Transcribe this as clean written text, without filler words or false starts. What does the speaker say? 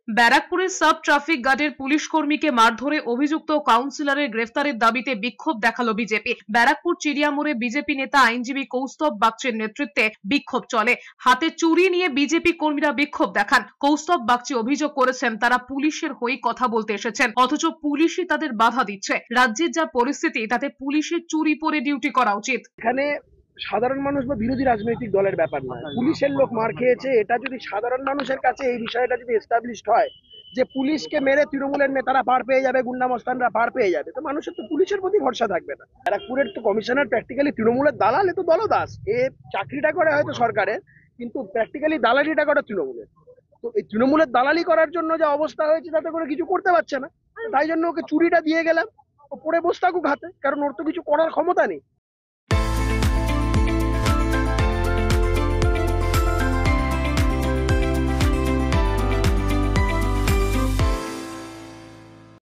ব্যারাকপুরের sub traffic গার্ডের police কর্মীকে মারধরে অভিযুক্ত কাউন্সিলরের গ্রেফতারের দাবিতে বিক্ষোভ দেখালো বিজেপি। ব্যারাকপুর চিড়িয়ামোড়ে বিজেপি নেতা আইনজীবী কৌস্তভ বাগচির নেতৃত্বে বিক্ষোভ চলে। হাতে চুরি নিয়ে বিজেপি কর্মীরা বিক্ষোভ দেখান। কৌস্তভ বাগচি অভিযোগ করেছেন তারা পুলিশের হয়ে কথা বলতে এসেছেন, অথচ পুলিশই তাদের বাধা দিচ্ছে। রাজ্যের যা পরিস্থিতি তাতে পুলিশের চুরি পরে ডিউটি করা উচিত। এখানে সাধারণ মানুষ বা বিরোধী রাজনৈতিক দলের ব্যাপার নয়, পুলিশের লোক মার খেয়েছে, এটা যদি সাধারণ মানুষের কাছে এই বিষয়টা যদি এস্টাবলিশড হয় যে পুলিশকে মেরে তৃণমূলের নেতারা পার পেয়ে যাবে, গুন্ডা মস্তানরা পার পেয়ে যাবে, তো মানুষের তো পুলিশের প্রতি ভরসা থাকবে না। ব্যারাকপুরের তো কমিশনার প্র্যাকটিক্যালি তৃণমূলের দালাল, এ তো দলদাস। এ চাকরিটা করে হয়তো সরকারের, কিন্তু প্র্যাকটিক্যালি দালালিটা করে তৃণমূলের। তো এই তৃণমূলের দালালি করার জন্য যে অবস্থা হয়েছে তাতে করে কিছু করতে পারছে না, তাই জন্য ওকে চুরিটা দিয়ে গেলাম। ও পড়ে বসে থাকুক হাতে, কারণ ওর তো কিছু করার ক্ষমতা নেই।